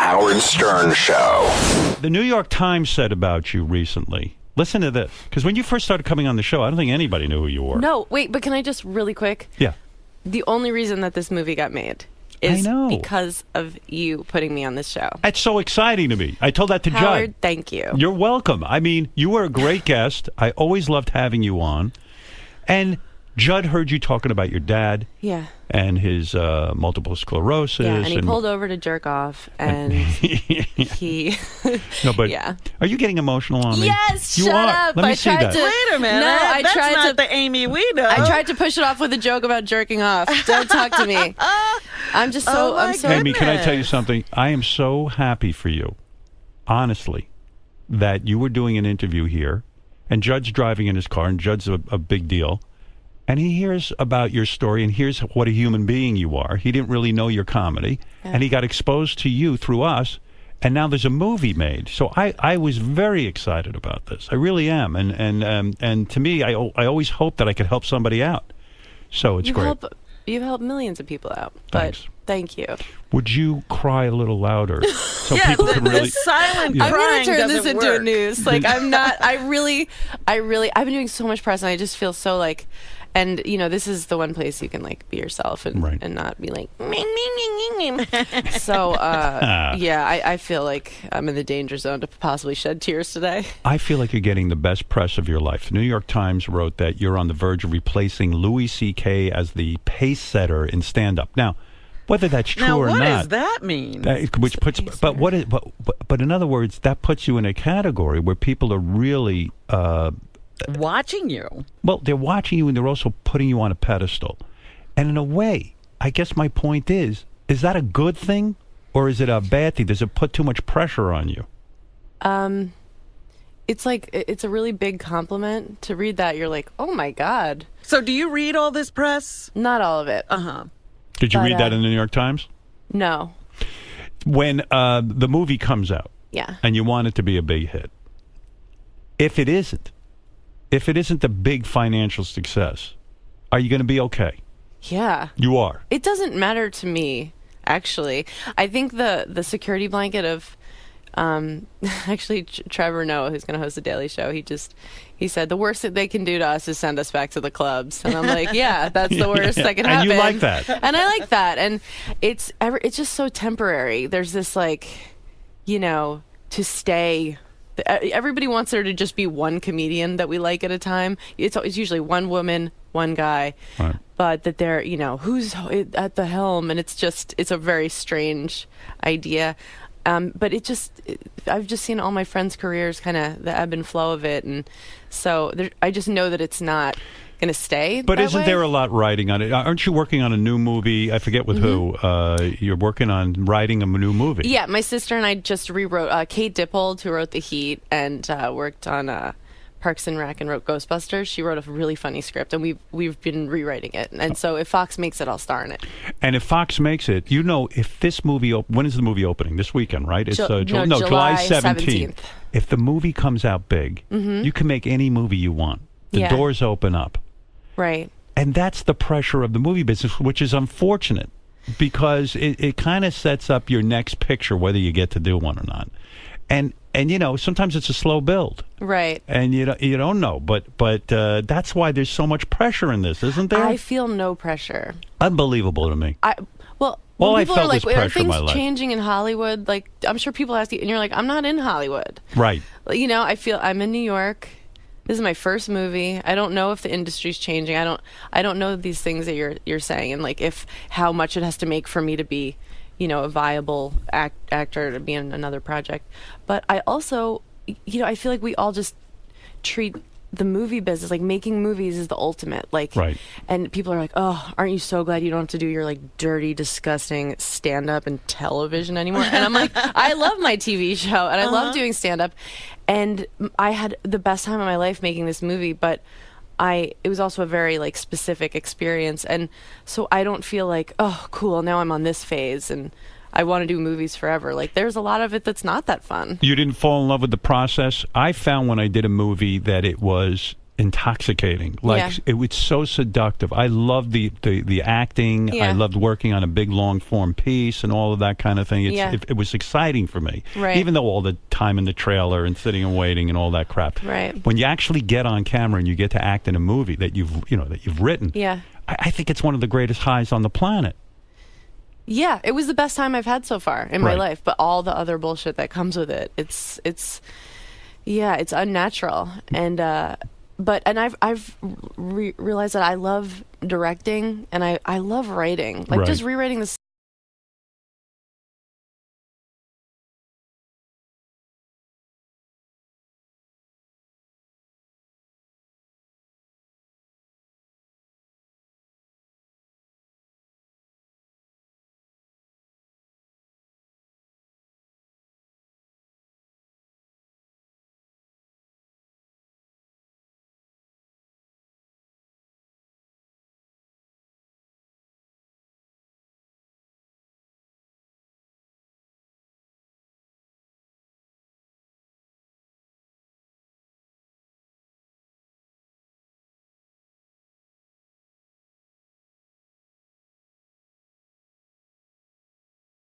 Howard Stern Show. The New York Times said about you recently. Listen to this. Because when you first started coming on the show, I don't think anybody knew who you were. No, wait, but can I just really quick? Yeah. The only reason that this movie got made is because of you putting me on this show. That's so exciting to me. I told that to Howard, Judd. thank you. You're welcome. I mean, you were a great guest. I always loved having you on. And Judd heard you talking about your dad. Yeah. And his multiple sclerosis. Yeah, and he pulled over to jerk off, and he... No, but yeah. Are you getting emotional on me? Yes, you shut are. up. Let me see that. Wait a minute. No, I That's tried not to... the Amy we know. I tried to push it off with a joke about jerking off. Don't talk to me. I'm just so... I'm so... Amy, can I tell you something? I am so happy for you, honestly, that you were doing an interview here, and Judd's driving in his car, and Judd's a big deal. And he hears about your story and hears what a human being you are. He didn't really know your comedy. Yeah. And he got exposed to you through us. And now there's a movie made. So I was very excited about this. I really am. And to me, I always hope that I could help somebody out. So it's great. You've helped millions of people out. But thank you. Would you cry a little louder so people can really... silent I'm crying going to turn this doesn't into a work. news. Like, I'm not... I've been doing so much press, and I just feel so like... And, you know, this is the one place you can, like, be yourself and not be like... So, yeah, I feel like I'm in the danger zone to possibly shed tears today. I feel like you're getting the best press of your life. The New York Times wrote that you're on the verge of replacing Louis C.K. as the pace setter in stand-up. Now, whether that's true or not... Now, what does that mean? But in other words, that puts you in a category where people are really... watching you. Well, they're watching you and they're also putting you on a pedestal. And in a way, I guess my point is that a good thing or is it a bad thing? Does it put too much pressure on you? It's like, it's a really big compliment. To read that, you're like, oh my God. So do you read all this press? Not all of it. Uh-huh. Did you read that in the New York Times? No. When the movie comes out and you want it to be a big hit, if it isn't a big financial success, are you going to be okay? Yeah. You are. It doesn't matter to me, actually. I think the security blanket of, actually, Trevor Noah, who's going to host the Daily Show, he said, the worst that they can do to us is send us back to the clubs. And I'm like, yeah, that's the worst that can happen. And you like that. And I like that. And it's just so temporary. There's this, like, you know, to stay... Everybody wants there to just be one comedian that we like at a time. It's usually one woman, one guy, but that they're, you know, who's at the helm, and it's a very strange idea. But I've just seen all my friends' careers, kind of the ebb and flow of it, and so I just know that it's not going to stay. But isn't way. there a lot riding on it? Aren't you working on a new movie? I forget with who. You're working on writing a new movie. Yeah, my sister and I just rewrote. Kate Dippold, who wrote The Heat and worked on Parks and Rec and wrote Ghostbusters. She wrote a really funny script, and we've been rewriting it. And so if Fox makes it, I'll star in it. And if Fox makes it, you know, if this movie, when is the movie opening? This weekend, right? It's July 17th. If the movie comes out big, you can make any movie you want. The doors open up. Right. And that's the pressure of the movie business, which is unfortunate because it kind of sets up your next picture, whether you get to do one or not. And you know, sometimes it's a slow build. Right. And you don't know, but that's why there's so much pressure in this, isn't there? I feel no pressure. Unbelievable to me. Well, all I people felt are like, was pressure are things in my life. changing in Hollywood? Like, I'm sure people ask you, and you're like, I'm not in Hollywood. Right. You know, I feel I'm in New York. This is my first movie. I don't know if the industry's changing. I don't know these things that you're saying, and like how much it has to make for me to be, you know, a viable actor to be in another project. But I also, you know, I feel like we all just treat the movie business, like making movies is the ultimate, like, right. And people are like, oh, aren't you so glad you don't have to do your like dirty, disgusting stand-up and television anymore? And I'm like, I love my TV show and I love doing stand-up, and I had the best time of my life making this movie, but it was also a very like specific experience, and so I don't feel like, oh cool, now I'm on this phase and I want to do movies forever. Like, there's a lot of it that's not that fun. You didn't fall in love with the process? I found when I did a movie that it was intoxicating. Like Yeah. it was so seductive. I loved the acting. Yeah. I loved working on a big long form piece and all of that kind of thing. Yeah. It was exciting for me. Right. Even though all the time in the trailer and sitting and waiting and all that crap. Right. When you actually get on camera and you get to act in a movie that you've written. Yeah. I think it's one of the greatest highs on the planet. Yeah, it was the best time I've had so far in my Right. life, but all the other bullshit that comes with it, it's unnatural. And I've realized that I love directing and I love writing, like Right. just rewriting the